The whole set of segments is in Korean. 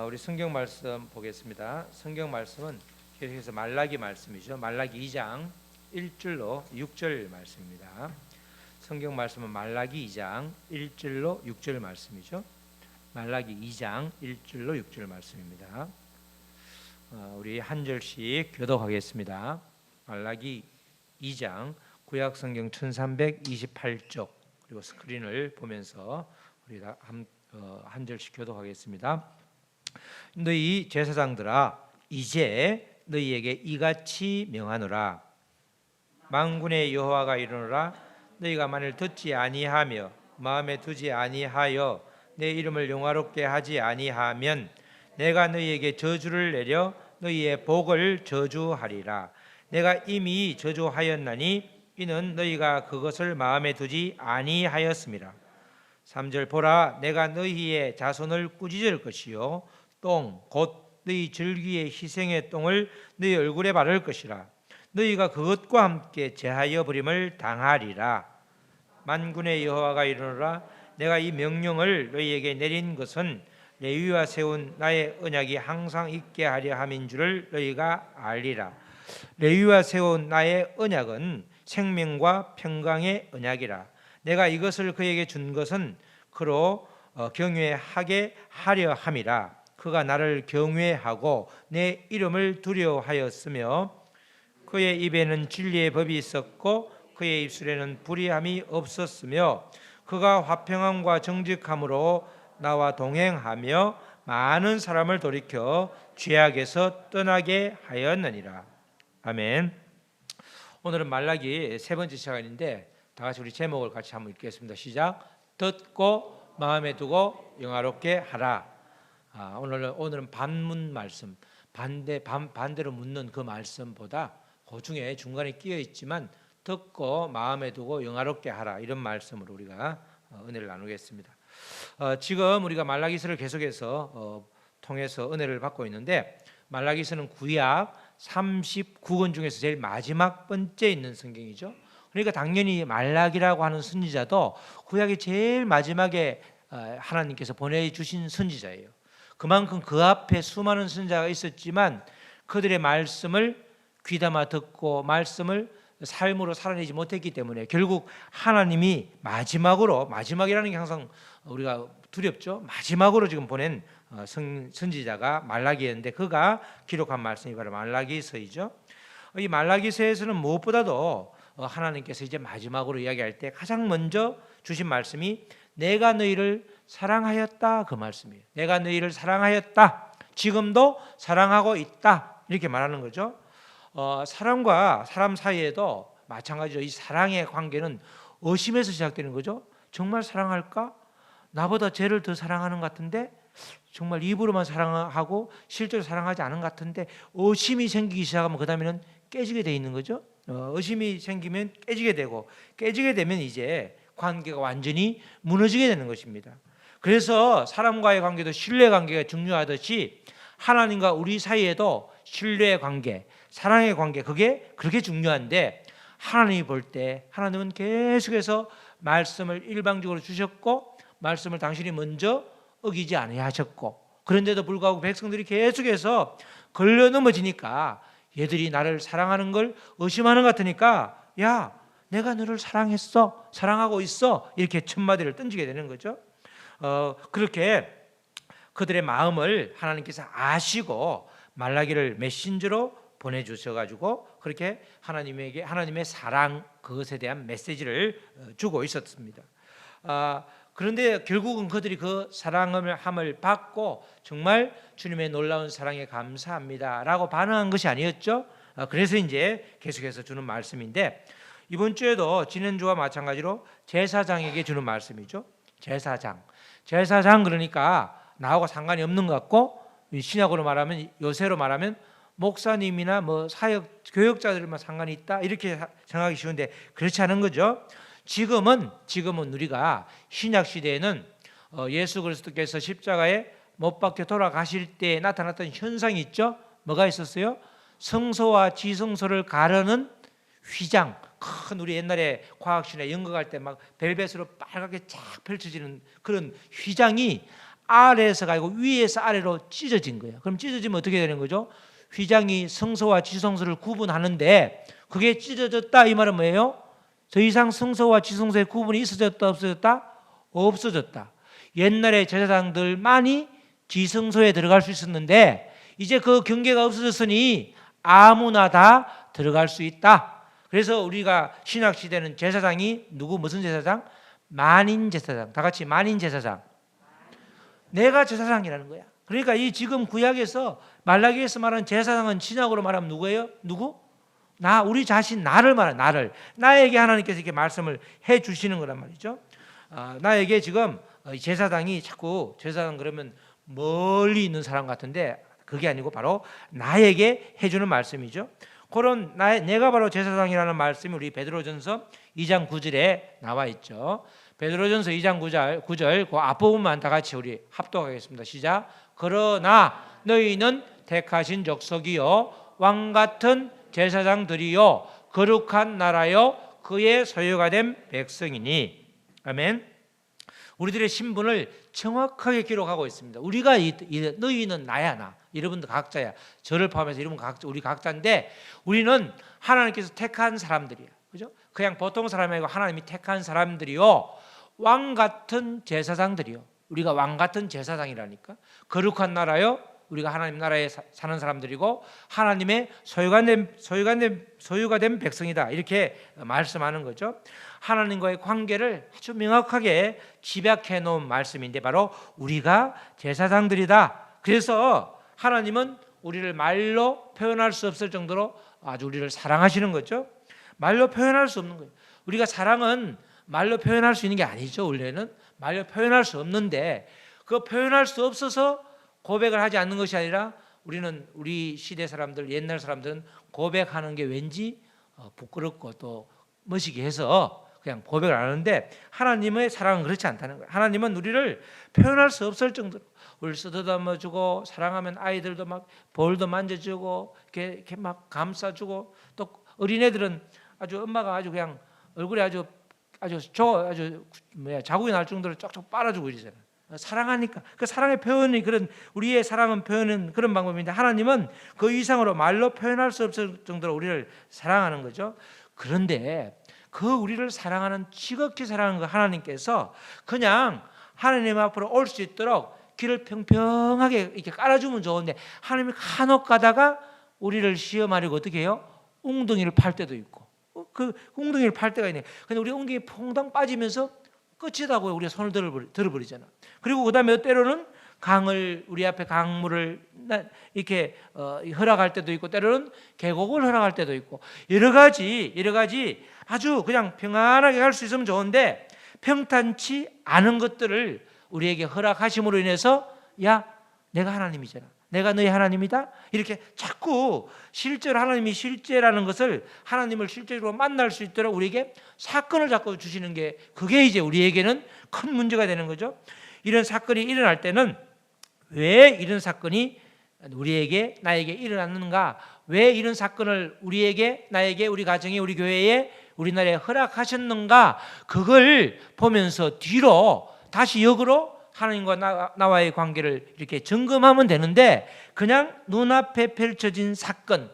우리 성경 말씀 보겠습니다. 성경 말씀은 계속해서 말라기 말씀이죠. 말라기 2장 1절로 6절 말씀입니다. 성경 말씀은 말라기 2장 1절로 6절 말씀이죠. 말라기 2장 1절로 6절 말씀입니다. 우리 한 절씩 교독하겠습니다. 말라기 2장 구약 성경 1328쪽, 그리고 스크린을 보면서 우리 한 절씩 교독하겠습니다. 너희 제사장들아, 이제 너희에게 이같이 명하노라. 만군의 여호와가 이르노라. 너희가 만일 듣지 아니하며 마음에 두지 아니하여 내 이름을 영화롭게 하지 아니하면 내가 너희에게 저주를 내려 너희의 복을 저주하리라. 내가 이미 저주하였나니 이는 너희가 그것을 마음에 두지 아니하였음이라. 3절 보라, 내가 너희의 자손을 꾸짖을 것이요 똥 곧 너희 절기의 희생의 똥을 너희 얼굴에 바를 것이라. 너희가 그것과 함께 제하여 버림을 당하리라. 만군의 여호와가 이르노라. 내가 이 명령을 너희에게 내린 것은 레위와 세운 나의 언약이 항상 있게 하려 함인 줄을 너희가 알리라. 레위와 세운 나의 언약은 생명과 평강의 언약이라. 내가 이것을 그에게 준 것은 그로 경외하게 하려 함이라. 그가 나를 경외하고 내 이름을 두려워하였으며 그의 입에는 진리의 법이 있었고 그의 입술에는 불의함이 없었으며 그가 화평함과 정직함으로 나와 동행하며 많은 사람을 돌이켜 죄악에서 떠나게 하였느니라. 아멘. 오늘은 말라기 세 번째 시간인데 다 같이 우리 제목을 같이 한번 읽겠습니다. 시작. 듣고 마음에 두고 영화롭게 하라. 오늘은 반문 말씀, 반대로 묻는 그 말씀보다 그 중에 중간에 끼어 있지만 듣고 마음에 두고 영화롭게 하라, 이런 말씀으로 우리가 은혜를 나누겠습니다. 지금 우리가 말라기서를 계속해서 통해서 은혜를 받고 있는데, 말라기서는 구약 39권 중에서 제일 마지막 번째 있는 성경이죠. 그러니까 당연히 말라기라고 하는 선지자도 구약의 제일 마지막에 하나님께서 보내주신 선지자예요. 그만큼 그 앞에 수많은 선지자가 있었지만 그들의 말씀을 귀담아 듣고 말씀을 삶으로 살아내지 못했기 때문에 결국 하나님이 마지막이라는 게 항상 우리가 두렵죠. 마지막으로 지금 보낸 선지자가 말라기였는데 그가 기록한 말씀이 바로 말라기서이죠. 이 말라기서에서는 무엇보다도 하나님께서 이제 마지막으로 이야기할 때 가장 먼저 주신 말씀이 내가 너희를 사랑하였다, 그 말씀이에요. 내가 너희를 사랑하였다, 지금도 사랑하고 있다, 이렇게 말하는 거죠. 사람과 사람 사이에도 마찬가지로 이 사랑의 관계는 의심에서 시작되는 거죠. 정말 사랑할까? 나보다 쟤를 더 사랑하는 것 같은데, 정말 입으로만 사랑하고 실제로 사랑하지 않은 것 같은데, 의심이 생기기 시작하면 그 다음에는 깨지게 돼 있는 거죠. 의심이 생기면 깨지게 되고, 깨지게 되면 이제 관계가 완전히 무너지게 되는 것입니다. 그래서 사람과의 관계도 신뢰 관계가 중요하듯이 하나님과 우리 사이에도 신뢰의 관계, 사랑의 관계, 그게 그렇게 중요한데, 하나님이 볼 때 하나님은 계속해서 말씀을 일방적으로 주셨고 말씀을 당신이 먼저 어기지 아니하셨고, 그런데도 불구하고 백성들이 계속해서 걸려 넘어지니까 얘들이 나를 사랑하는 걸 의심하는 것 같으니까, 야, 내가 너를 사랑했어, 사랑하고 있어, 이렇게 첫마디를 던지게 되는 거죠. 그렇게 그들의 마음을 하나님께서 아시고 말라기를 메신저로 보내주셔가지고 그렇게 하나님의 사랑, 그것에 대한 메시지를 주고 있었습니다. 그런데 결국은 그들이 그 사랑함을 받고 정말 주님의 놀라운 사랑에 감사합니다라고 반응한 것이 아니었죠. 그래서 이제 계속해서 주는 말씀인데, 이번 주에도 지난주와 마찬가지로 제사장에게 주는 말씀이죠. 제사장 그러니까 나하고 상관이 없는 것 같고, 신약으로 말하면, 요새로 말하면 목사님이나 사역 교역자들만 상관이 있다, 이렇게 생각하기 쉬운데 그렇지 않은 거죠. 지금은 우리가 신약 시대에는 예수 그리스도께서 십자가에 못 박혀 돌아가실 때 나타났던 현상이 있죠. 뭐가 있었어요? 성소와 지성소를 가르는 휘장, 큰, 우리 옛날에 과학실에 연극할 때 막 벨벳으로 빨갛게 쫙 펼쳐지는 그런 휘장이 아래에서가 아니고 위에서 아래로 찢어진 거예요. 그럼 찢어지면 어떻게 되는 거죠? 휘장이 성소와 지성소를 구분하는데 그게 찢어졌다 이 말은 뭐예요? 더 이상 성소와 지성소의 구분이 있어졌다 없어졌다? 없어졌다. 옛날에 제사장들만이 지성소에 들어갈 수 있었는데 이제 그 경계가 없어졌으니 아무나 다 들어갈 수 있다. 그래서 우리가 신약 시대는 제사장이 누구 무슨 제사장? 만인 제사장. 다 같이 만인 제사장. 내가 제사장이라는 거야. 그러니까 이 지금 구약에서 말라기에서 말하는 제사장은 신약으로 말하면 누구예요? 누구? 나, 우리 자신, 나를 말해. 나를. 나에게 하나님께서 이렇게 말씀을 해 주시는 거란 말이죠. 나에게 지금 제사장이 자꾸 제사장 그러면 멀리 있는 사람 같은데 그게 아니고 바로 나에게 해주는 말씀이죠. 그런 내가 바로 제사장이라는 말씀이 우리 베드로전서 2장 9절에 나와 있죠. 베드로전서 2장 9절 그 앞부분만 다 같이 우리 합독하겠습니다. 시작. 그러나 너희는 택하신 족속이요 왕 같은 제사장들이요 거룩한 나라요 그의 소유가 된 백성이니. 아멘. 우리들의 신분을 정확하게 기록하고 있습니다. 우리가 너희는 나야 나. 여러분도 각자야. 저를 포함해서 여러분 각자 우리 각자인데 우리는 하나님께서 택한 사람들이야. 그죠? 그냥 보통 사람이 아니고 하나님이 택한 사람들이요. 왕 같은 제사장들이요. 우리가 왕 같은 제사장이라니까. 거룩한 나라요. 우리가 하나님 나라에 사는 사람들이고 하나님의 소유가 된 백성이다. 이렇게 말씀하는 거죠. 하나님과의 관계를 아주 명확하게 집약해 놓은 말씀인데 바로 우리가 제사장들이다. 그래서 하나님은 우리를 말로 표현할 수 없을 정도로 아주 우리를 사랑하시는 거죠. 말로 표현할 수 없는 거예요. 우리가 사랑은 말로 표현할 수 있는 게 아니죠. 원래는 말로 표현할 수 없는데 그 표현할 수 없어서 고백을 하지 않는 것이 아니라 우리 시대 사람들, 옛날 사람들은 고백하는 게 왠지 부끄럽고 또 멋이게 해서 그냥 고백을 안 하는데 하나님의 사랑은 그렇지 않다는 거예요. 하나님은 우리를 표현할 수 없을 정도로 우리를 쓰다듬어주고 사랑하면 아이들도 막 볼도 만져주고 이렇게 막 감싸주고 또 어린애들은 아주 엄마가 아주 그냥 얼굴에 아주 자국이 날 정도로 쫙쫙 빨아주고 이러잖아요. 사랑하니까 그 사랑의 표현이 그런 우리의 사랑은 표현은 그런 방법인데 하나님은 그 이상으로 말로 표현할 수 없을 정도로 우리를 사랑하는 거죠. 그런데 그 우리를 사랑하는 지극히 사랑하는 그 하나님께서 그냥 하나님 앞으로 올 수 있도록 길을 평평하게 이렇게 깔아주면 좋은데 하나님이 간혹 가다가 우리를 시험하려고 어떻게 해요? 웅덩이를 팔 때도 있고 그 웅덩이를 팔 때가 있네. 근데 우리 웅덩이 퐁당 빠지면서 끝이다고 우리가 손을 들어버리잖아. 그리고 그 다음에 때로는 우리 앞에 강물을 이렇게 허락할 때도 있고 때로는 계곡을 허락할 때도 있고 여러 가지 아주 그냥 평안하게 갈 수 있으면 좋은데 평탄치 않은 것들을 우리에게 허락하심으로 인해서 야 내가 하나님이잖아. 내가 너희 하나님이다. 이렇게 자꾸 실제로 하나님이 실제라는 것을 하나님을 실제로 만날 수 있도록 우리에게 사건을 자꾸 주시는 게 그게 이제 우리에게는 큰 문제가 되는 거죠. 이런 사건이 일어날 때는 왜 이런 사건이 나에게 일어났는가? 왜 이런 사건을 나에게, 우리 가정에, 우리 교회에, 우리나라에 허락하셨는가? 그걸 보면서 뒤로 다시 역으로 하나님과 나와의 관계를 이렇게 점검하면 되는데 그냥 눈앞에 펼쳐진 사건,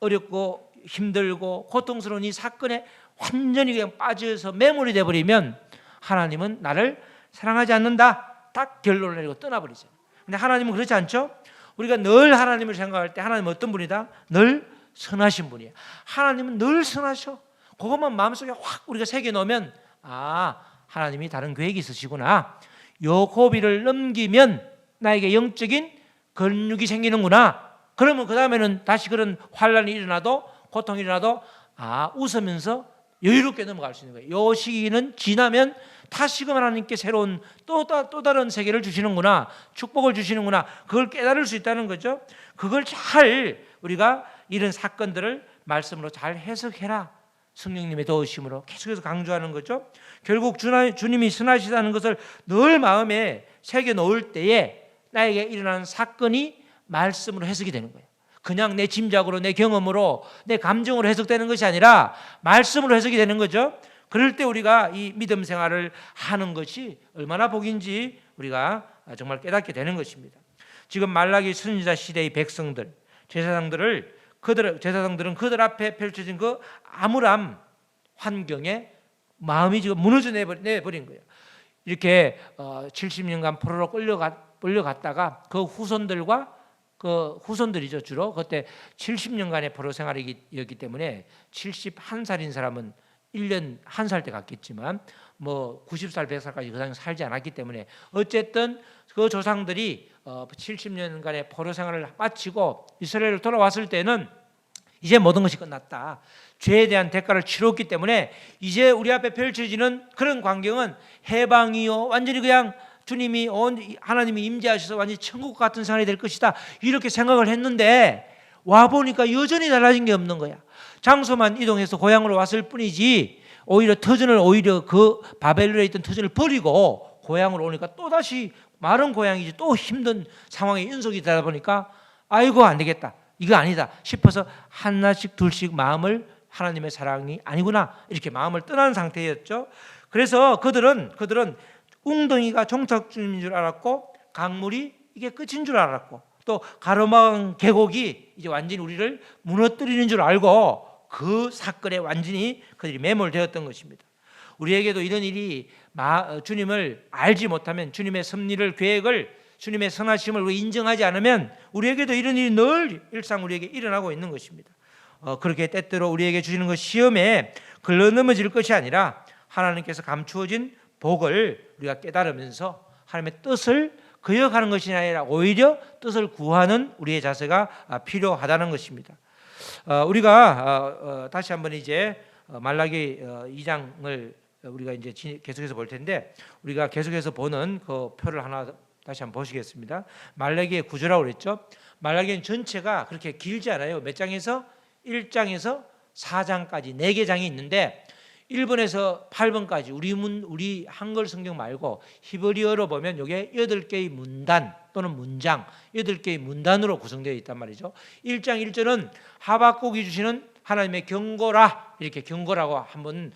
어렵고 힘들고 고통스러운 이 사건에 완전히 그냥 빠져서 매몰이 돼버리면 하나님은 나를 사랑하지 않는다. 딱 결론을 내리고 떠나버리죠. 근데 하나님은 그렇지 않죠? 우리가 늘 하나님을 생각할 때 하나님은 어떤 분이다? 늘 선하신 분이에요. 하나님은 늘 선하셔. 그것만 마음속에 확 우리가 새겨놓으면 하나님이 다른 계획이 있으시구나. 요 고비를 넘기면 나에게 영적인 근육이 생기는구나. 그러면 그 다음에는 다시 그런 환란이 일어나도 고통이 일어나도 웃으면서 여유롭게 넘어갈 수 있는 거예요. 요 시기는 지나면 다시금 하나님께 새로운 또 다른 세계를 주시는구나. 축복을 주시는구나. 그걸 깨달을 수 있다는 거죠. 그걸 잘 우리가 이런 사건들을 말씀으로 잘 해석해라. 성령님의 도우심으로 계속해서 강조하는 거죠. 결국 주님이 선하시다는 것을 늘 마음에 새겨놓을 때에 나에게 일어나는 사건이 말씀으로 해석이 되는 거예요. 그냥 내 짐작으로, 내 경험으로, 내 감정으로 해석되는 것이 아니라 말씀으로 해석이 되는 거죠. 그럴 때 우리가 이 믿음 생활을 하는 것이 얼마나 복인지 우리가 정말 깨닫게 되는 것입니다. 지금 말라기 선지자 시대의 백성들, 제사장들은 그들 앞에 펼쳐진 그 암울한 환경에 마음이 지금 무너져 내버린 거예요. 이렇게 70년간 포로로 끌려갔다가 그 후손들이죠. 주로 그때 70년간의 포로 생활이었기 때문에 71살인 사람은 1년 1살 때 갔겠지만 뭐 90살 100살까지 그 당시 살지 않았기 때문에 어쨌든 그 조상들이 70년간의 포로 생활을 마치고 이스라엘을 돌아왔을 때는 이제 모든 것이 끝났다. 죄에 대한 대가를 치렀기 때문에 이제 우리 앞에 펼쳐지는 그런 광경은 해방이요, 완전히 그냥 주님이 하나님이 임재하셔서 완전히 천국 같은 생활이 될 것이다, 이렇게 생각을 했는데 와 보니까 여전히 달라진 게 없는 거야. 장소만 이동해서 고향으로 왔을 뿐이지 오히려 그 바벨론에 있던 터전을 버리고 고향으로 오니까 또다시 마른 고향이지 또 힘든 상황에 연속이 되다 보니까 아이고 안 되겠다, 이거 아니다 싶어서 하나씩 둘씩 마음을, 하나님의 사랑이 아니구나 이렇게 마음을 떠난 상태였죠. 그래서 그들은 웅덩이가 종착점인 줄 알았고 강물이 이게 끝인 줄 알았고 또 가로막은 계곡이 이제 완전히 우리를 무너뜨리는 줄 알고 그 사건에 완전히 그들이 매몰되었던 것입니다. 우리에게도 이런 일이 주님을 알지 못하면, 주님의 섭리를, 계획을, 주님의 선하심을 인정하지 않으면 우리에게도 이런 일이 늘 일상 우리에게 일어나고 있는 것입니다. 그렇게 때때로 우리에게 주시는 것 시험에 걸러넘어질 것이 아니라 하나님께서 감추어진 복을 우리가 깨달으면서 하나님의 뜻을 거역하는 것이 아니라 오히려 뜻을 구하는 우리의 자세가 필요하다는 것입니다. 우리가 다시 한번 이제 말라기 2장을 우리가 이제 계속해서 볼 텐데, 우리가 계속해서 보는 그 표를 하나 다시 한번 보시겠습니다. 말라기의 구조라고 그랬죠. 말라기는 전체가 그렇게 길지 않아요. 몇 장에서 1장에서 4장까지 4개 장이 있는데 1번에서 8번까지 우리 한글 성경 말고 히브리어로 보면 이게 8개의 문단 또는 문장, 8개의 문단으로 구성되어 있단 말이죠. 1장 1절은 하박국이 주시는 하나님의 경고라, 이렇게 경고라고 한번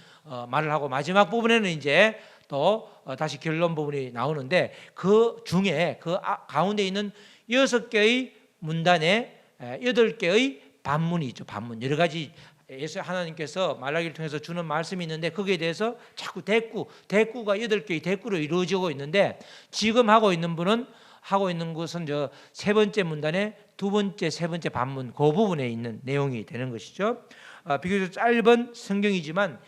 말을 하고, 마지막 부분에는 이제 또 다시 결론 부분이 나오는데 그 중에 그 가운데 있는 6개의 문단에 8개의 반문이 있죠. 반문, 여러 가지 예수 것하나님께서 말라기를 통해서 주는 말씀이 있는데 거기에 대해서 자꾸 대꾸가 8개의 대꾸로 이루어지고 있는데, 지금 하고 있는 것은 저 세 번째 문단의 두 번째, 세 번째 반문 그 부분에 있는 내용이 되는 것이죠. 비교적 짧은 성경이지만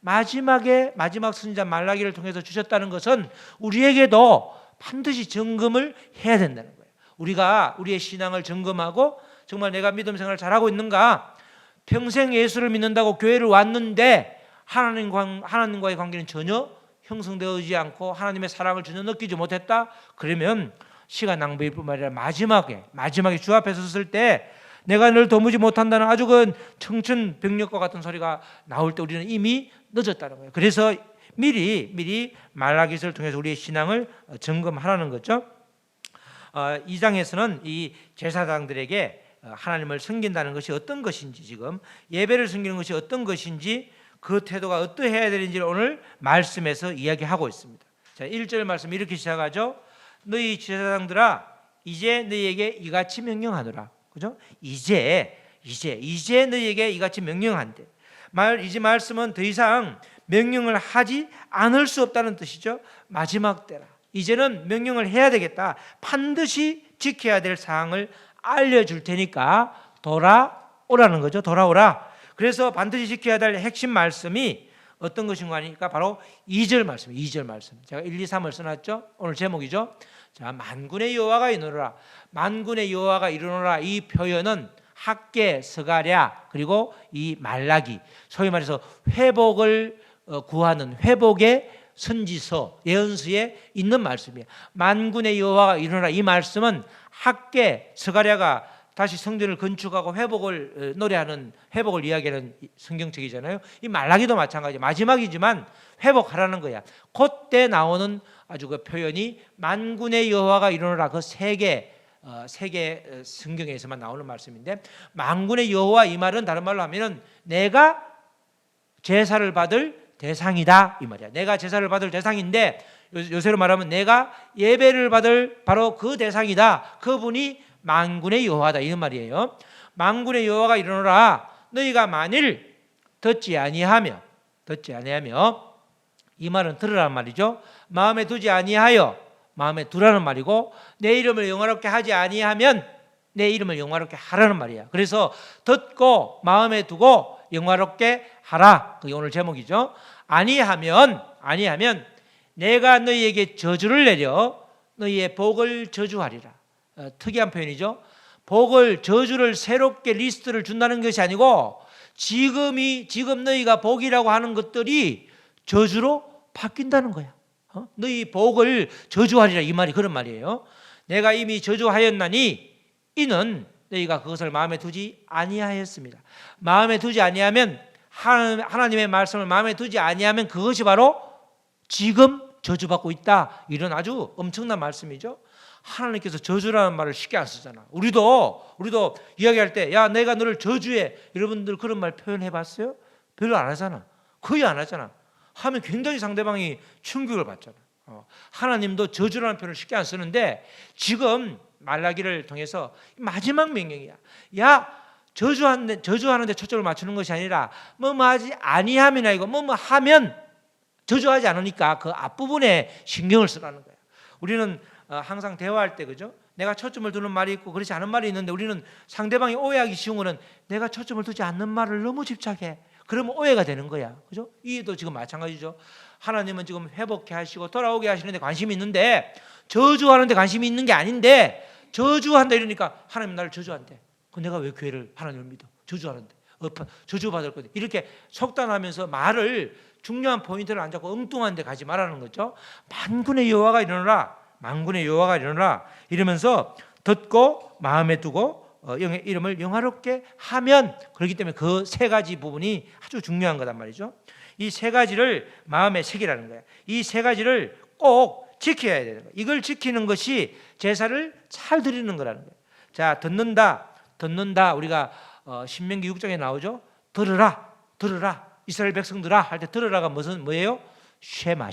마지막 선지자 말라기를 통해서 주셨다는 것은 우리에게도 반드시 점검을 해야 된다는 거예요. 우리가 우리의 신앙을 점검하고 정말 내가 믿음 생활을 잘하고 있는가, 평생 예수를 믿는다고 교회를 왔는데 하나님과의 관계는 전혀 형성되지 않고 하나님의 사랑을 전혀 느끼지 못했다, 그러면 시간 낭비일 뿐만 아니라 마지막에 주 앞에 섰을 때 내가 널 도무지 못한다는 아주 그 청천벽력과 같은 소리가 나올 때 우리는 이미 늦었다는 거예요. 그래서 미리 말라기서를 통해서 우리의 신앙을 점검하라는 거죠. 2장에서는 이 제사장들에게 하나님을 섬긴다는 것이 어떤 것인지, 지금 예배를 섬기는 것이 어떤 것인지, 그 태도가 어떠해야 되는지를 오늘 말씀에서 이야기하고 있습니다. 자, 1절 말씀 이렇게 시작하죠. 너희 제사장들아, 이제 너희에게 이같이 명령하노라. 그죠? 이제 너희에게 이같이 명령한대. 이 말씀은 더 이상 명령을 하지 않을 수 없다는 뜻이죠. 마지막 때라. 이제는 명령을 해야 되겠다. 반드시 지켜야 될 사항을 알려줄 테니까 돌아오라는 거죠. 돌아오라. 그래서 반드시 지켜야 될 핵심 말씀이 어떤 것인가 하니까 바로 2절 말씀. 제가 1, 2, 3을 써놨죠. 오늘 제목이죠. 자, 만군의 여호와가 이르노라. 만군의 여호와가 이르노라. 이 표현은 학개, 스가랴 그리고 이 말라기, 소위 말해서 회복을 구하는 회복의 선지서, 예언서에 있는 말씀이에요. 만군의 여호와가 이르노라. 이 말씀은 학개, 스가랴가 다시 성전을 건축하고 회복을 노래하는, 회복을 이야기하는 성경책이잖아요. 이 말라기도 마찬가지, 마지막이지만 회복하라는 거야. 그때 나오는 아주 그 표현이 만군의 여호와가 이르노라. 그 세 개 성경에서만 나오는 말씀인데, 만군의 여호와, 이 말은 다른 말로 하면은 내가 제사를 받을 대상이다 이 말이야. 내가 제사를 받을 대상인데 요새로 말하면 내가 예배를 받을 바로 그 대상이다. 그분이 만군의 여호와다 이런 말이에요. 만군의 여호와가 이르노라 너희가 만일 듣지 아니하며 이 말은 들으라는 말이죠. 마음에 두지 아니하여 마음에 두라는 말이고 내 이름을 영화롭게 하지 아니하면 내 이름을 영화롭게 하라는 말이야. 그래서 듣고 마음에 두고 영화롭게 하라. 그게 오늘 제목이죠. 아니하면 내가 너희에게 저주를 내려 너희의 복을 저주하리라. 특이한 표현이죠. 복을 저주를 새롭게 리스트를 준다는 것이 아니고 지금 너희가 복이라고 하는 것들이 저주로 바뀐다는 거야. 너희 복을 저주하리라 이 말이 그런 말이에요. 내가 이미 저주하였나니 이는 너희가 그것을 마음에 두지 아니하였습니다. 마음에 두지 아니하면 하나님의 말씀을 마음에 두지 아니하면 그것이 바로 지금 저주받고 있다. 이런 아주 엄청난 말씀이죠. 하나님께서 저주라는 말을 쉽게 안 쓰잖아. 우리도 이야기할 때 야 내가 너를 저주해. 여러분들 그런 말 표현해 봤어요? 별로 안 하잖아. 거의 안 하잖아. 하면 굉장히 상대방이 충격을 받잖아. 하나님도 저주라는 표현을 쉽게 안 쓰는데 지금 말라기를 통해서 마지막 명령이야. 야 저주하는데 초점을 맞추는 것이 아니라 뭐 하지 아니하면 아니고 뭐 하면 저주하지 않으니까 그 앞부분에 신경을 쓰라는 거야. 우리는 항상 대화할 때 그죠? 내가 초점을 두는 말이 있고 그렇지 않은 말이 있는데 우리는 상대방이 오해하기 쉬운 거는 내가 초점을 두지 않는 말을 너무 집착해. 그러면 오해가 되는 거야. 그죠? 이도 지금 마찬가지죠. 하나님은 지금 회복해 하시고 돌아오게 하시는데 관심이 있는데 저주하는데 관심이 있는 게 아닌데 저주한다 이러니까 하나님 나를 저주한대. 그럼 내가 왜 교회를 하나님을 믿어? 저주하는데. 저주받을 거지. 이렇게 속단하면서 말을 중요한 포인트를 안 잡고 엉뚱한 데 가지 말라는 거죠. 만군의 여호와가 일어나라 이러면서 듣고 마음에 두고 이름을 영화롭게 하면 그렇기 때문에 그 세 가지 부분이 아주 중요한 거단 말이죠. 이 세 가지를 마음에 새기라는 거야. 이 세 가지를 꼭 지켜야 되는 거야. 이걸 지키는 것이 제사를 잘 드리는 거라는 거야. 자, 듣는다 우리가 신명기 6장에 나오죠. 들으라 이스라엘 백성들아 할 때 들으라가 뭐예요? 쉐마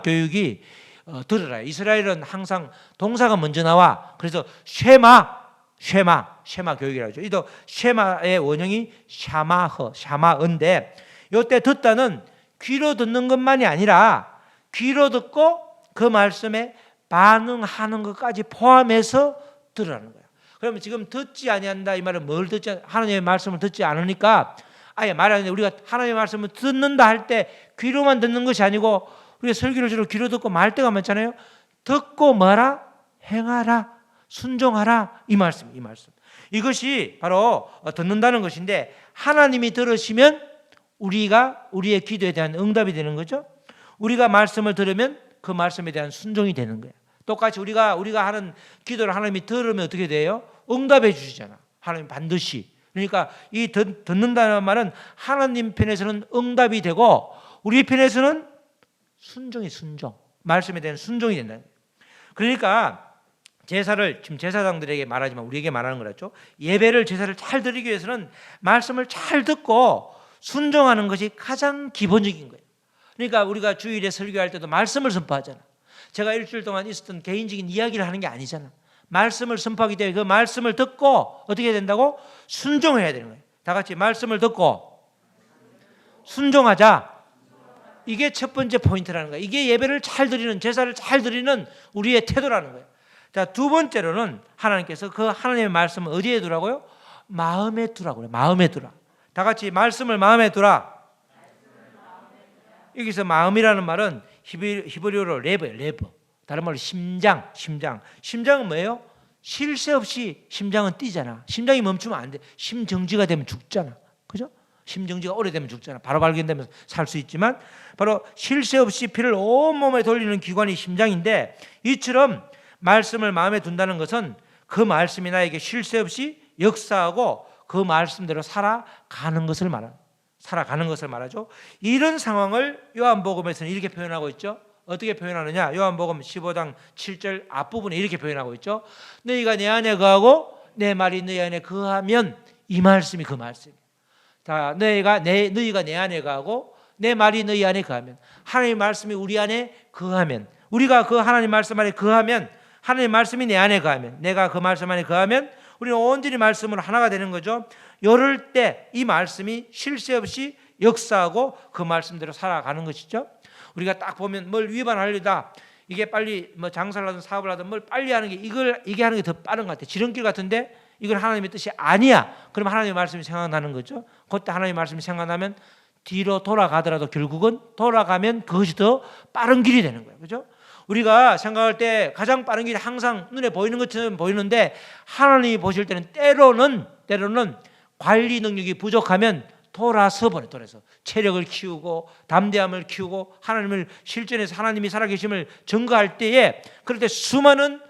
교육이 들으라. 이스라엘은 항상 동사가 먼저 나와. 그래서 쉐마 교육이라고 하죠. 이도 쉐마의 원형이 샤마인데 이때 듣다는 귀로 듣는 것만이 아니라 귀로 듣고 그 말씀에 반응하는 것까지 포함해서 들으라는 거야. 그러면 지금 듣지 아니한다 이 말은 뭘 듣지 하나님의 말씀을 듣지 않으니까 아예 말하는데 우리가 하나님의 말씀을 듣는다 할 때 귀로만 듣는 것이 아니고 우리가 설교를 주로 귀로 듣고 말 때가 많잖아요. 듣고 뭐라? 행하라, 순종하라 이 말씀. 이것이 바로 듣는다는 것인데 하나님이 들으시면 우리의 기도에 대한 응답이 되는 거죠. 우리가 말씀을 들으면 그 말씀에 대한 순종이 되는 거예요. 똑같이 우리가 하는 기도를 하나님이 들으면 어떻게 돼요? 응답해 주시잖아. 하나님 반드시. 그러니까 이 듣는다는 말은 하나님 편에서는 응답이 되고 우리 편에서는 순종. 말씀에 대한 순종이 된다. 그러니까 제사를 지금 제사장들에게 말하지만 우리에게 말하는 거죠. 제사를 잘 드리기 위해서는 말씀을 잘 듣고 순종하는 것이 가장 기본적인 거예요. 그러니까 우리가 주일에 설교할 때도 말씀을 선포하잖아. 제가 일주일 동안 있었던 개인적인 이야기를 하는 게 아니잖아. 말씀을 선포하기 때문에 그 말씀을 듣고 어떻게 해야 된다고? 순종해야 되는 거예요. 다 같이 말씀을 듣고 순종하자. 이게 첫 번째 포인트라는 거예요. 이게 예배를 잘 드리는 제사를 잘 드리는 우리의 태도라는 거예요. 자, 두 번째로는 하나님께서 그 하나님의 말씀을 어디에 두라고요? 마음에 두라고요. 마음에 두라. 다 같이 말씀을 마음에 두라. 여기서 마음이라는 말은 히브리어로 레버. 다른 말로 심장. 심장은 뭐예요? 쉴 새 없이 심장은 뛰잖아. 심장이 멈추면 안 돼. 심정지가 되면 죽잖아. 그죠? 심정지가 오래되면 죽잖아. 바로 발견되면 살 수 있지만 바로 쉴 새 없이 피를 온몸에 돌리는 기관이 심장인데 이처럼 말씀을 마음에 둔다는 것은 그 말씀이 나에게 쉴 새 없이 역사하고 그 말씀대로 살아가는 것을 말하죠. 이런 상황을 요한복음에서는 이렇게 표현하고 있죠. 어떻게 표현하느냐? 요한복음 15장 7절 앞부분에 이렇게 표현하고 있죠. 너희가 내 안에 거하고 내 말이 너희 안에 거하면 이 말씀이 그 말씀이에요. 자, 너희가 내 안에 거하고 내 말이 너희 안에 거하면, 하나님의 말씀이 우리 안에 거하면, 우리가 그 하나님 말씀 안에 거하면, 하나님의 말씀이 내 안에 거하면, 내가 그 말씀 안에 거하면 우리는 온전히 말씀으로 하나가 되는 거죠. 이럴 때 이 말씀이 쉴 새 없이 역사하고 그 말씀대로 살아가는 것이죠. 우리가 딱 보면 뭘 위반하려다 이게 빨리 뭐 장사를 하든 사업을 하든 뭘 빨리 하는 게 이게 하는 게 더 빠른 것 같아. 지름길 같은데 이건 하나님의 뜻이 아니야. 그럼 하나님의 말씀이 생각나는 거죠. 그때 하나님의 말씀이 생각나면 뒤로 돌아가더라도 결국은 돌아가면 그것이 더 빠른 길이 되는 거예요. 그렇죠? 우리가 생각할 때 가장 빠른 길이 항상 눈에 보이는 것처럼 보이는데 하나님이 보실 때는 때로는 관리 능력이 부족하면 돌아서 버려. 돌아서 체력을 키우고 담대함을 키우고 하나님을 실전에서 하나님이 살아계심을 증거할 때에, 그럴 때 수많은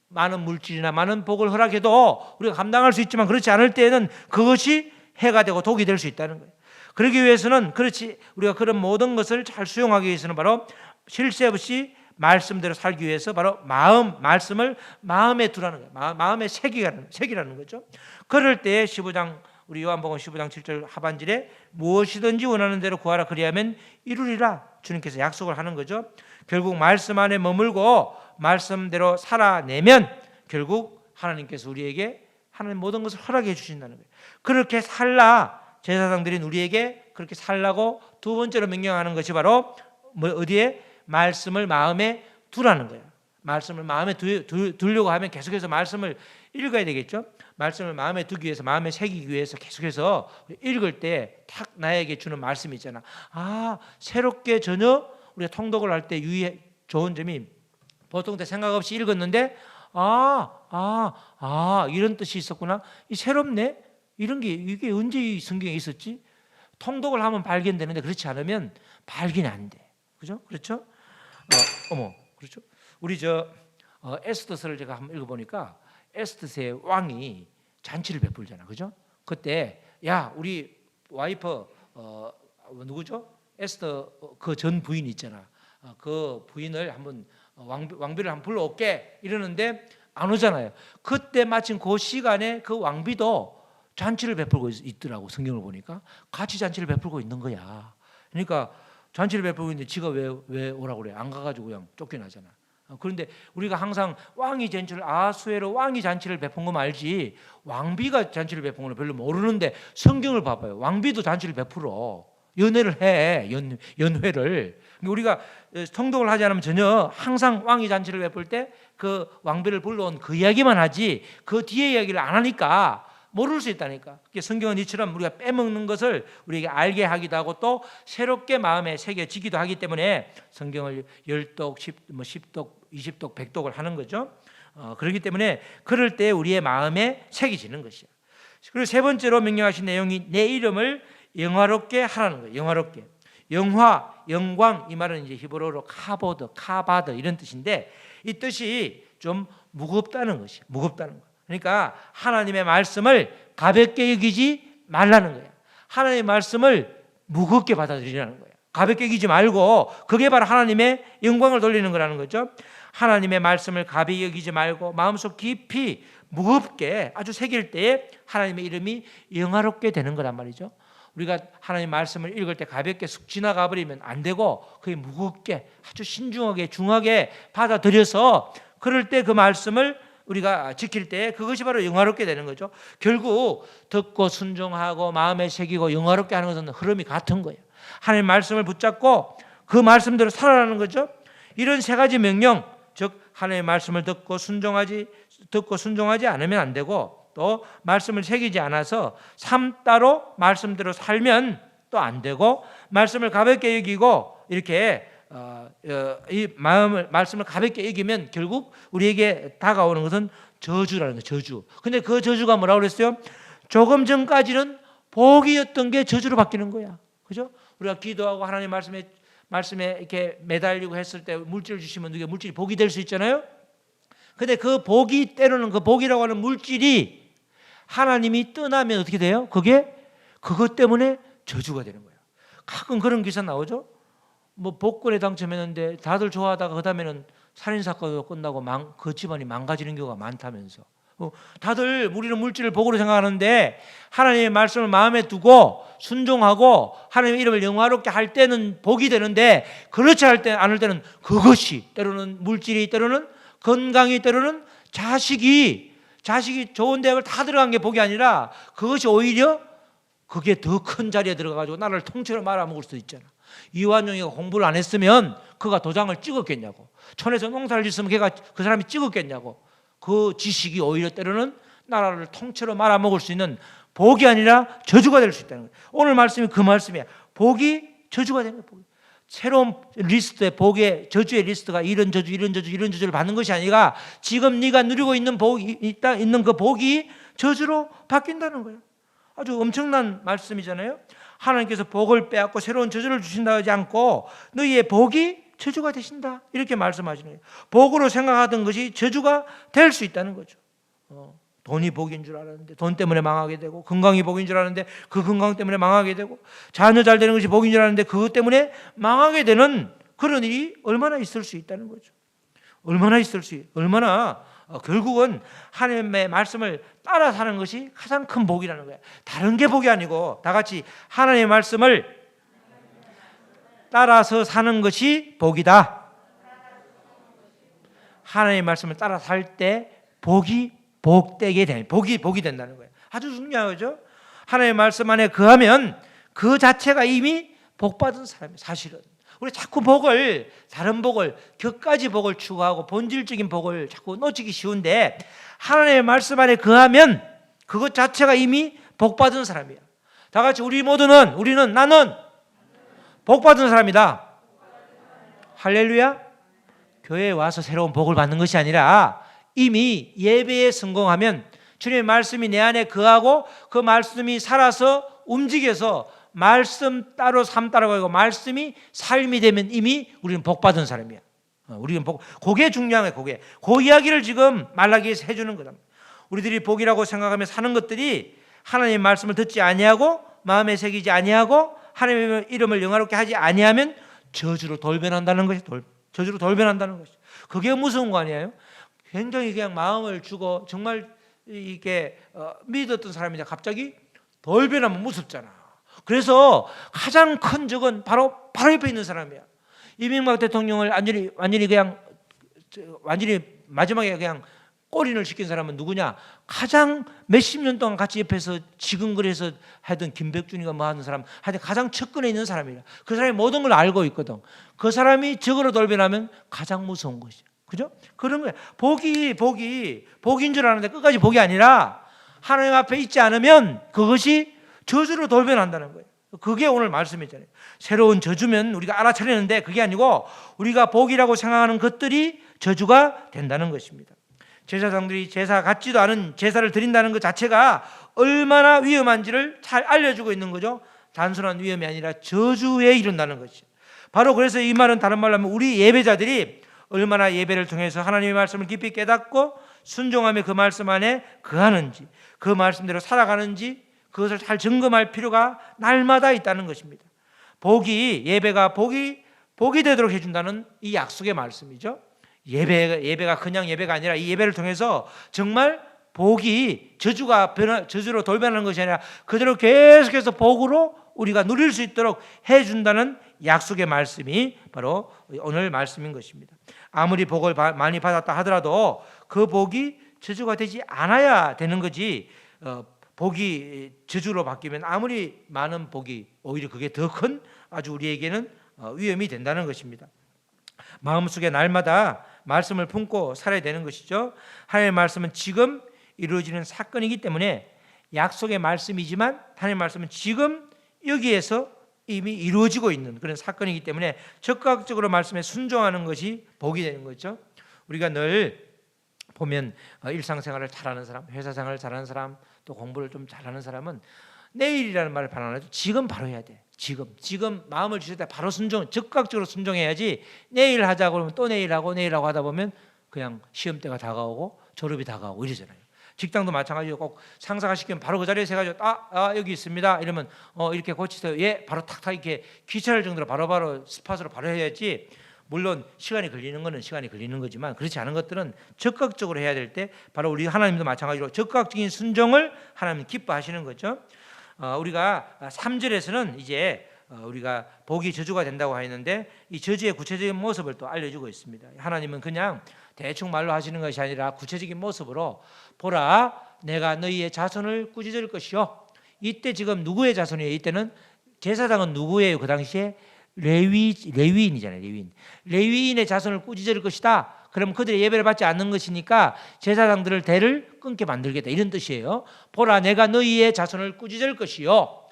많은 물질이나 많은 복을 허락해도 우리가 감당할 수 있지만 그렇지 않을 때에는 그것이 해가 되고 독이 될 수 있다는 거예요. 그러기 위해서는 우리가 그런 모든 것을 잘 수용하기 위해서는 바로 쉴 새 없이 말씀대로 살기 위해서 바로 말씀을 마음에 두라는 거예요. 마음에 새기라는 거죠. 그럴 때 15장 우리 요한복음 15장 7절 하반절에 무엇이든지 원하는 대로 구하라 그리하면 이루리라 주님께서 약속을 하는 거죠. 결국 말씀 안에 머물고 말씀대로 살아내면 결국 하나님께서 우리에게 하나님 모든 것을 허락해 주신다는 거예요. 그렇게 살라 제사장들인 우리에게 그렇게 살라고 두 번째로 명령하는 것이 바로 어디에? 말씀을 마음에 두라는 거예요. 말씀을 마음에 두려고 하면 계속해서 말씀을 읽어야 되겠죠. 말씀을 마음에 두기 위해서, 마음에 새기기 위해서 계속해서 읽을 때 탁 나에게 주는 말씀이 있잖아. 새롭게 전혀 우리가 통독을 할 때 좋은 점이 보통 때 생각 없이 읽었는데 이런 뜻이 있었구나. 이 새롭네. 이게 언제 이 성경에 있었지? 통독을 하면 발견되는데 그렇지 않으면 발견이 안 돼. 그죠? 그렇죠? 그렇죠? 우리 에스더서를 제가 한번 읽어보니까 에스더의 왕이 잔치를 베풀잖아, 그죠? 그때 우리 와이프 누구죠? 에스더 그 전 부인 있잖아. 그 부인을 한번 왕비를 한번 불러올게 이러는데 안 오잖아요. 그때 마침 그 시간에 그 왕비도 잔치를 베풀고 있더라고. 성경을 보니까 같이 잔치를 베풀고 있는 거야. 그러니까 잔치를 베풀고 있는데 지가 왜 오라고 그래? 안 가가지고 그냥 쫓겨나잖아. 그런데 우리가 항상 왕이 잔치를 아수에로 왕이 잔치를 베푼 거 알지 왕비가 잔치를 베푼 걸 별로 모르는데 성경을 봐봐요. 왕비도 잔치를 베풀어. 연회를 해. 연회를. 우리가 통독을 하지 않으면 전혀 항상 왕이 잔치를 베풀 때 그 왕비를 불러온 그 이야기만 하지 그 뒤에 이야기를 안 하니까 모를 수 있다니까. 성경은 이처럼 우리가 빼먹는 것을 우리에게 알게 하기도 하고 또 새롭게 마음에 새겨지기도 하기 때문에 성경을 10독, 10독, 20독, 100독을 하는 거죠. 그렇기 때문에 그럴 때 우리의 마음에 새겨지는 것이야. 그리고 세 번째로 명령하신 내용이 내 이름을 영화롭게 하라는 거예요. 영화롭게. 영광 이 말은 이제 히브리어로 카바드 이런 뜻인데 이 뜻이 좀 무겁다는 것이 무겁다는 거. 그러니까 하나님의 말씀을 가볍게 여기지 말라는 거예요. 하나님의 말씀을 무겁게 받아들이라는 거예요. 가볍게 여기지 말고 그게 바로 하나님의 영광을 돌리는 거라는 거죠. 하나님의 말씀을 가벼이 여기지 말고 마음속 깊이 무겁게 아주 새길 때에 하나님의 이름이 영화롭게 되는 거란 말이죠. 우리가 하나님 말씀을 읽을 때 가볍게 쑥 지나가 버리면 안 되고 그게 무겁게 아주 신중하게 중하게 받아들여서 그럴 때 그 말씀을 우리가 지킬 때 그것이 바로 영화롭게 되는 거죠. 결국 듣고 순종하고 마음에 새기고 영화롭게 하는 것은 흐름이 같은 거예요. 하나님 말씀을 붙잡고 그 말씀대로 살아가는 거죠. 이런 세 가지 명령, 즉 하나님의 말씀을 듣고 순종하지 않으면 안 되고 또 말씀을 새기지 않아서 삶 따로 말씀대로 살면 또 안 되고 말씀을 가볍게 여기고 이렇게 이 말씀을 가볍게 여기면 결국 우리에게 다가오는 것은 저주라는 거예요. 저주. 근데 그 저주가 뭐라고 그랬어요? 조금 전까지는 복이었던 게 저주로 바뀌는 거야. 그죠? 우리가 기도하고 하나님 말씀에 이렇게 매달리고 했을 때 물질을 주시면 그게 물질이 복이 될 수 있잖아요. 근데 그 복이 때로는 그 복이라고 하는 물질이 하나님이 떠나면 어떻게 돼요? 그것 때문에 저주가 되는 거예요. 가끔 그런 기사 나오죠. 복권에 당첨했는데 다들 좋아하다가 그 다음에는 살인사건으로 끝나고 그 집안이 망가지는 경우가 많다면서. 다들 우리는 물질을 복으로 생각하는데 하나님의 말씀을 마음에 두고 순종하고 하나님의 이름을 영화롭게 할 때는 복이 되는데, 그렇지 않을 때는 그것이 때로는 물질이, 때로는 건강이, 때로는 자식이 좋은 대학을 다 들어간 게 복이 아니라 그것이 오히려 그게 더 큰 자리에 들어가가지고 나라를 통째로 말아먹을 수도 있잖아. 이완용이가 공부를 안 했으면 그가 도장을 찍었겠냐고. 촌에서 농사를 짓으면 그 사람이 찍었겠냐고. 그 지식이 오히려 때로는 나라를 통째로 말아먹을 수 있는 복이 아니라 저주가 될 수 있다는 거예요. 오늘 말씀이 그 말씀이에요. 복이 저주가 되는 거예요. 새로운 리스트의 복의 저주의 리스트가 이런 저주, 이런 저주, 이런 저주를 받는 것이 아니라 지금 네가 누리고 있는 복이 있는 그 복이 저주로 바뀐다는 거예요. 아주 엄청난 말씀이잖아요. 하나님께서 복을 빼앗고 새로운 저주를 주신다 하지 않고 너희의 복이 저주가 되신다, 이렇게 말씀하시는 거예요. 복으로 생각하던 것이 저주가 될 수 있다는 거죠. 돈이 복인 줄 알았는데 돈 때문에 망하게 되고, 건강이 복인 줄 알았는데 그 건강 때문에 망하게 되고, 자녀 잘 되는 것이 복인 줄 알았는데 그것 때문에 망하게 되는 그런 일이 얼마나 있을 수 있다는 거죠. 얼마나 결국은 하나님의 말씀을 따라 사는 것이 가장 큰 복이라는 거예요. 다른 게 복이 아니고 다 같이 하나님의 말씀을 따라서 사는 것이 복이다. 하나님의 말씀을 따라 살 때 복이 복되게 돼. 복이 된다는 거예요. 아주 중요하죠. 하나님의 말씀 안에 거하면 그 자체가 이미 복받은 사람이에요. 사실은 우리 자꾸 다른 복을, 격가지 복을 추구하고 본질적인 복을 자꾸 놓치기 쉬운데, 하나님의 말씀 안에 거하면 그것 자체가 이미 복받은 사람이야. 다 같이 나는 복받은 사람이다. 할렐루야. 교회에 와서 새로운 복을 받는 것이 아니라 이미 예배에 성공하면 주님의 말씀이 내 안에 거하고 그 말씀이 살아서 움직여서 말씀 따로 삶 따라가고 말씀이 삶이 되면 이미 우리는 복받은 사람이야. 그게 중요한 거예요. 그 이야기를 지금 말라기에서 해주는 거다. 우리들이 복이라고 생각하며 사는 것들이 하나님의 말씀을 듣지 아니하고 마음에 새기지 아니하고 하나님의 이름을 영화롭게 하지 아니하면 저주로 돌변한다는 것이 저주로 돌변한다는 것이. 그게 무서운 거 아니에요? 굉장히 그냥 마음을 주고 정말 이게 믿었던 사람인데 갑자기 돌변하면 무섭잖아. 그래서 가장 큰 적은 바로 옆에 있는 사람이야. 이명박 대통령을 완전히 마지막에 그냥 꼬린을 시킨 사람은 누구냐? 가장 몇십 년 동안 같이 옆에서 지근거려서 하던 김백준이가 뭐 하는 사람, 하여튼 가장 측근에 있는 사람이라. 그 사람이 모든 걸 알고 있거든. 그 사람이 적으로 돌변하면 가장 무서운 것이야. 그죠? 그런 거야. 복인 줄 아는데 끝까지 복이 아니라 하나님 앞에 있지 않으면 그것이 저주로 돌변한다는 거예요. 그게 오늘 말씀이잖아요. 새로운 저주면 우리가 알아차리는데 그게 아니고 우리가 복이라고 생각하는 것들이 저주가 된다는 것입니다. 제사장들이 제사 같지도 않은 제사를 드린다는 것 자체가 얼마나 위험한지를 잘 알려주고 있는 거죠. 단순한 위험이 아니라 저주에 이른다는 것이죠. 바로 그래서 이 말은 다른 말로 하면 우리 예배자들이 얼마나 예배를 통해서 하나님의 말씀을 깊이 깨닫고 순종하며 그 말씀 안에 거하는지, 그 말씀대로 살아가는지 그것을 잘 점검할 필요가 날마다 있다는 것입니다. 예배가 복이 되도록 해준다는 이 약속의 말씀이죠. 예배가 그냥 예배가 아니라 이 예배를 통해서 정말 복이 저주로 돌변하는 것이 아니라 그대로 계속해서 복으로 우리가 누릴 수 있도록 해준다는 약속의 말씀이 바로 오늘 말씀인 것입니다. 아무리 복을 많이 받았다 하더라도 그 복이 저주가 되지 않아야 되는 거지. 복이 저주로 바뀌면 아무리 많은 복이 오히려 그게 더 큰 아주 우리에게는 위험이 된다는 것입니다. 마음속에 날마다 말씀을 품고 살아야 되는 것이죠. 하나님의 말씀은 지금 이루어지는 사건이기 때문에 약속의 말씀이지만 하나님의 말씀은 지금 여기에서 이미 이루어지고 있는 그런 사건이기 때문에 적극적으로 말씀에 순종하는 것이 복이 되는 거죠. 우리가 늘 보면 일상생활을 잘하는 사람, 회사생활을 잘하는 사람, 또 공부를 좀 잘하는 사람은 내일이라는 말을 발 안 해도 지금 바로 해야 돼. 지금 마음을 주실 때 바로 적극적으로 순종해야지. 내일 하자 그러면 또 내일하고 하다 보면 그냥 시험 때가 다가오고 졸업이 다가오고 이러잖아요. 직장도 마찬가지고 꼭 상사가 시키면 바로 그 자리에 서가지고 여기 있습니다 이러면 이렇게 고치세요. 예, 바로 탁탁 이렇게 귀찮을 정도로 바로 스팟으로 바로 해야지. 물론 시간이 걸리는 것은 시간이 걸리는 거지만 그렇지 않은 것들은 적극적으로 해야 될 때 바로 우리 하나님도 마찬가지로 적극적인 순종을 하나님 기뻐하시는 거죠. 우리가 3절에서는 이제 우리가 복이 저주가 된다고 하였는데 이 저주의 구체적인 모습을 또 알려주고 있습니다. 하나님은 그냥 대충 말로 하시는 것이 아니라 구체적인 모습으로 보라 내가 너희의 자손을 꾸짖을 것이요. 이때 지금 누구의 자손이에요? 이때는 제사장은 누구예요? 그 당시에 레위인이잖아요. 레위인의 자손을 꾸짖을 것이다. 그럼 그들의 예배를 받지 않는 것이니까 제사장들을 대를 끊게 만들겠다 이런 뜻이에요. 보라 내가 너희의 자손을 꾸짖을 것이요.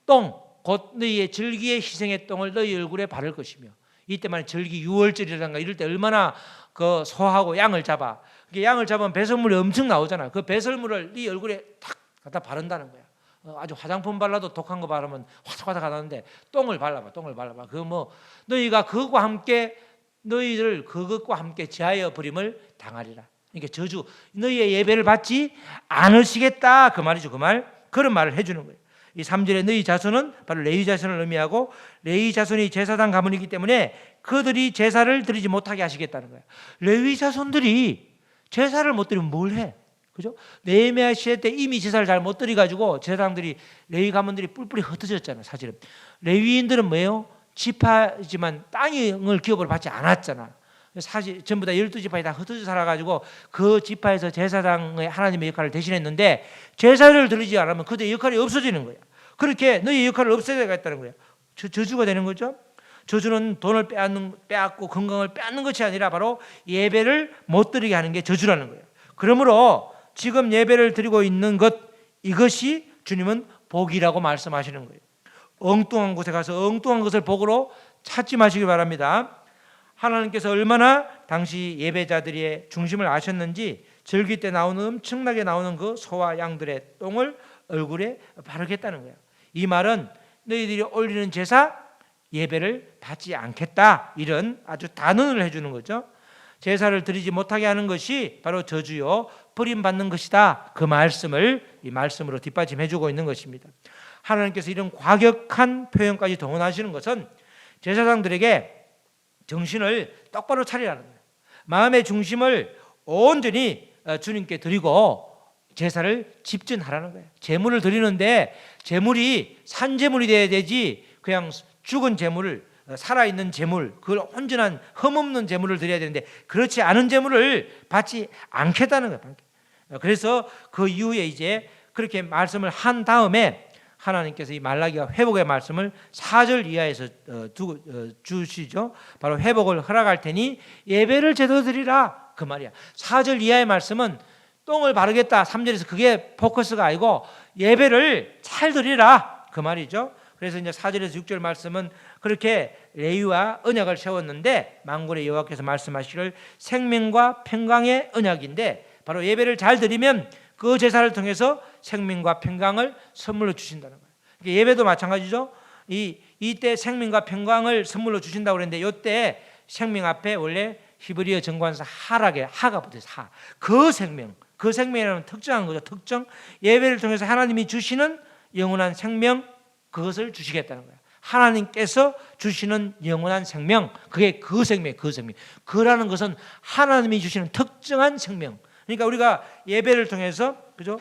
똥 곧 너희의 절기의 희생의 똥을 너희 얼굴에 바를 것이며 이때만 절기 6월절이라든가 이럴 때 얼마나 그 소하고 양을 잡아 양을 잡으면 배설물이 엄청 나오잖아. 그 배설물을 네 얼굴에 탁 갖다 바른다는 거야. 아주 화장품 발라도 독한 거 바르면 화삭화삭 하는데 똥을 발라봐. 그 뭐 너희가 그것과 함께 너희들 그것과 함께 제하여 버림을 당하리라. 그러니까 저주 너희의 예배를 받지 않으시겠다 그 말이죠. 그 말 그런 말을 해주는 거예요. 이 3절에 너희 자손은 바로 레위 자손을 의미하고 레위 자손이 제사장 가문이기 때문에 그들이 제사를 드리지 못하게 하시겠다는 거예요. 레위 자손들이 제사를 못 드리면 뭘 해? 그죠? 느헤미야 시대 때 이미 제사를 잘 못 드려 가지고 제사장들이 레위 가문들이 뿔뿔이 흩어졌잖아요. 사실은 레위인들은 뭐예요? 지파지만 땅을 기업으로 받지 않았잖아. 사실 전부 다 12지파에 다 흩어져 살아가지고 그 지파에서 제사장의 하나님의 역할을 대신했는데 제사를 드리지 않으면 그들의 역할이 없어지는 거야. 그렇게 너희 역할을 없애야겠다는 거야. 저주가 되는 거죠. 저주는 돈을 빼앗고 건강을 빼앗는 것이 아니라 바로 예배를 못 드리게 하는 게 저주라는 거예요. 그러므로 지금 예배를 드리고 있는 것 이것이 주님은 복이라고 말씀하시는 거예요. 엉뚱한 곳에 가서 엉뚱한 것을 복으로 찾지 마시기 바랍니다. 하나님께서 얼마나 당시 예배자들의 중심을 아셨는지 절기 때 나오는 엄청나게 나오는 그 소와 양들의 똥을 얼굴에 바르겠다는 거예요. 이 말은 너희들이 올리는 제사 예배를 받지 않겠다 이런 아주 단언을 해주는 거죠. 제사를 드리지 못하게 하는 것이 바로 저주요 버림받는 것이다. 그 말씀을 이 말씀으로 뒷받침해주고 있는 것입니다. 하나님께서 이런 과격한 표현까지 동원하시는 것은 제사장들에게 정신을 똑바로 차리라는 거예요. 마음의 중심을 온전히 주님께 드리고 제사를 집전하라는 거예요. 제물을 드리는데 제물이 산제물이 돼야 되지 그냥 죽은 제물을 살아있는 제물 그걸 온전한 흠없는 제물을 드려야 되는데 그렇지 않은 제물을 받지 않겠다는 거예요. 그래서 그 이후에 이제 그렇게 말씀을 한 다음에 하나님께서 이 말라기와 회복의 말씀을 4절 이하에서 주시죠. 바로 회복을 허락할 테니 예배를 제대로 드리라 그 말이야. 4절 이하의 말씀은 똥을 바르겠다 3절에서 그게 포커스가 아니고 예배를 잘 드리라 그 말이죠. 그래서 이제 4절에서 6절 말씀은 그렇게 레위와 언약을 세웠는데 만군의 여호와께서 말씀하시기를 생명과 평강의 언약인데 바로 예배를 잘 드리면 그 제사를 통해서 생명과 평강을 선물로 주신다는 거예요. 예배도 마찬가지죠. 이때 생명과 평강을 선물로 주신다고 그랬는데 이때 생명 앞에 원래 히브리어 정관사 하락에 하가 붙어서 하. 그 생명이라는 특정한 거죠. 특정 예배를 통해서 하나님이 주시는 영원한 생명 그것을 주시겠다는 거예요. 하나님께서 주시는 영원한 생명 그게 그 생명 그라는 것은 하나님이 주시는 특정한 생명. 그러니까 우리가 예배를 통해서 그죠?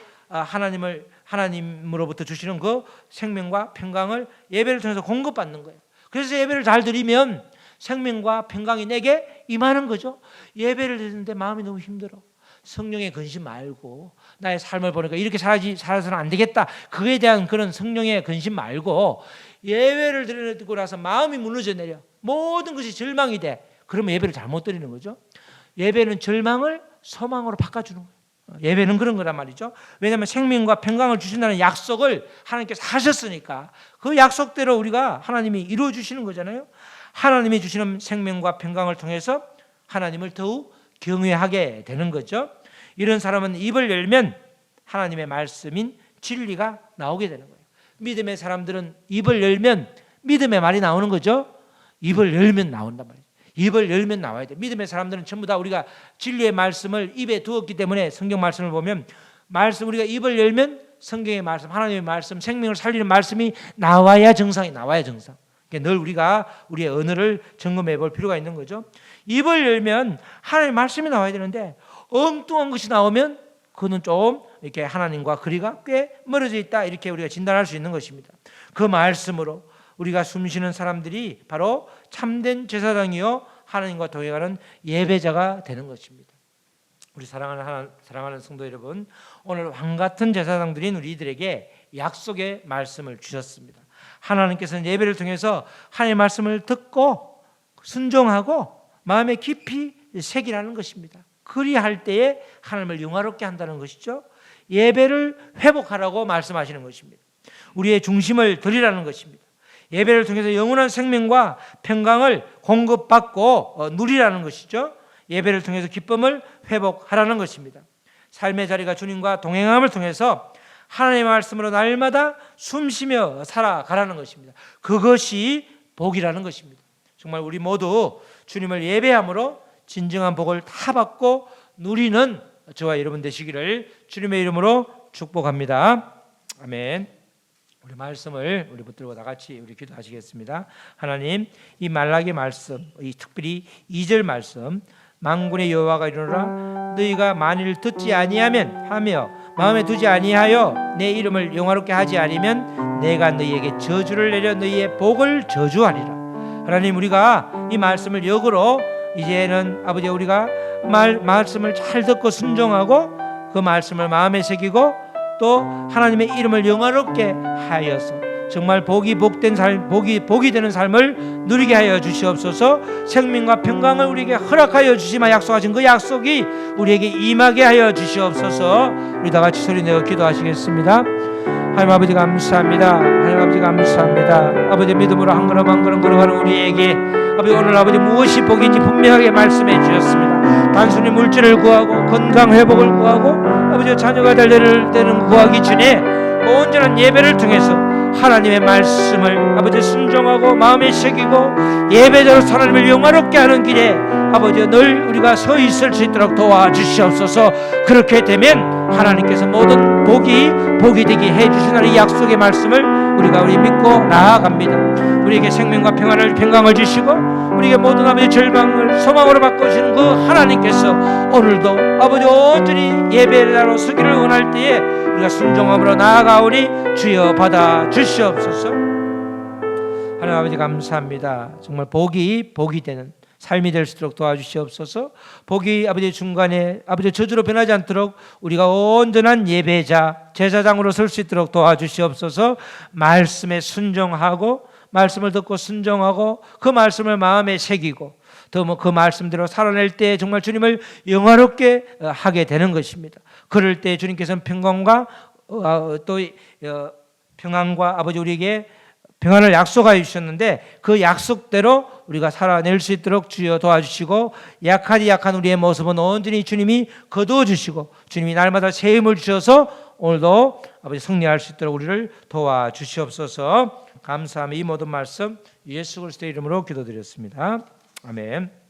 하나님으로부터 주시는 그 생명과 평강을 예배를 통해서 공급받는 거예요. 그래서 예배를 잘 드리면 생명과 평강이 내게 임하는 거죠. 예배를 드리는데 마음이 너무 힘들어. 성령의 근심 말고 나의 삶을 보니까 이렇게 살아서는 안 되겠다. 그에 대한 그런 성령의 근심 말고 예배를 드리고 나서 마음이 무너져 내려. 모든 것이 절망이 돼. 그러면 예배를 잘못 드리는 거죠. 예배는 절망을 소망으로 바꿔주는 거예요. 예배는 그런 거란 말이죠. 왜냐하면 생명과 평강을 주신다는 약속을 하나님께서 하셨으니까 그 약속대로 우리가 하나님이 이루어 주시는 거잖아요. 하나님이 주시는 생명과 평강을 통해서 하나님을 더욱 경외하게 되는 거죠. 이런 사람은 입을 열면 하나님의 말씀인 진리가 나오게 되는 거예요. 믿음의 사람들은 입을 열면 믿음의 말이 나오는 거죠. 입을 열면 나온단 말이에요. 입을 열면 나와야 돼. 믿음의 사람들은 전부 다 우리가 진리의 말씀을 입에 두었기 때문에 성경 말씀을 보면 우리가 입을 열면 성경의 말씀, 하나님의 말씀, 생명을 살리는 말씀이 나와야 정상이 나와야 정상. 늘 우리가 우리의 언어를 점검해 볼 필요가 있는 거죠. 입을 열면 하나님의 말씀이 나와야 되는데 엉뚱한 것이 나오면 그는 좀 이렇게 하나님과 거리가 꽤 멀어져 있다, 이렇게 우리가 진단할 수 있는 것입니다. 그 말씀으로 우리가 숨쉬는 사람들이 바로 참된 제사장이요 하나님과 동행하는 예배자가 되는 것입니다. 우리 사랑하는 성도 여러분, 오늘 왕같은 제사장들인 우리들에게 약속의 말씀을 주셨습니다. 하나님께서는 예배를 통해서 하나님의 말씀을 듣고 순종하고 마음에 깊이 새기라는 것입니다. 그리할 때에 하나님을 영화롭게 한다는 것이죠. 예배를 회복하라고 말씀하시는 것입니다. 우리의 중심을 드리라는 것입니다. 예배를 통해서 영원한 생명과 평강을 공급받고 누리라는 것이죠. 예배를 통해서 기쁨을 회복하라는 것입니다. 삶의 자리가 주님과 동행함을 통해서 하나님의 말씀으로 날마다 숨쉬며 살아가라는 것입니다. 그것이 복이라는 것입니다. 정말 우리 모두 주님을 예배함으로 진정한 복을 다 받고 누리는 저와 여러분 되시기를 주님의 이름으로 축복합니다. 아멘. 우리 말씀을 우리 붙들고 다 같이 우리 기도하시겠습니다. 하나님, 이 말라기 말씀, 이 특별히 2절 말씀, 만군의 여호와가 이르노라 너희가 만일 듣지 아니하면 하며 마음에 두지 아니하여 내 이름을 영화롭게 하지 않으면 내가 너희에게 저주를 내려 너희의 복을 저주하리라. 하나님, 우리가 이 말씀을 역으로 이제는 아버지 우리가 말씀을 잘 듣고 순종하고 그 말씀을 마음에 새기고 또 하나님의 이름을 영화롭게 하여서 정말 복이 되는 삶을 누리게 하여 주시옵소서. 생명과 평강을 우리에게 허락하여 주시마 약속하신 그 약속이 우리에게 임하게 하여 주시옵소서. 우리 다 같이 소리내어 기도하시겠습니다. 하나님 아버지 감사합니다. 하나님 아버지 감사합니다. 아버지 믿음으로 한 걸음 한 걸음 걸어가는 우리에게 아버지 오늘 아버지 무엇이 복인지 분명하게 말씀해 주셨습니다. 단순히 물질을 구하고 건강 회복을 구하고 아버지 자녀가 될 때는 구하기 전에 온전한 예배를 통해서 하나님의 말씀을 아버지 순종하고 마음에 새기고 예배자로 하나님을 영화롭게 하는 길에 아버지 늘 우리가 서 있을 수 있도록 도와주시옵소서. 그렇게 되면 하나님께서 모든 복이 되게 해주시는 이 약속의 말씀을 우리 믿고 나아갑니다. 우리에게 생명과 평강을 주시고 우리에게 모든 아버지 절망을 소망으로 바꿔주시는 그 하나님께서 오늘도 아버지 온전히 예배자로 서기를 원할 때에 우리가 순종함으로 나아가오니 주여 받아 주시옵소서. 하나님 아버지 감사합니다. 정말 복이 되는 삶이 될 수 있도록 도와주시옵소서. 복이 아버지 중간에 아버지 저주로 변하지 않도록 우리가 온전한 예배자 제사장으로 설 수 있도록 도와주시옵소서. 말씀에 순종하고 말씀을 듣고 순종하고 그 말씀을 마음에 새기고 또 그 말씀대로 살아낼 때 정말 주님을 영화롭게 하게 되는 것입니다. 그럴 때 주님께서는 평강과 또 평안과 아버지 우리에게 평안을 약속하여 주셨는데 그 약속대로 우리가 살아낼 수 있도록 주여 도와주시고 약한 우리의 모습은 온전히 주님이 거두어 주시고 주님이 날마다 새 힘을 주셔서 오늘도 아버지 승리할 수 있도록 우리를 도와주시옵소서. 감사하며 이 모든 말씀 예수 그리스도의 이름으로 기도드렸습니다. 아멘.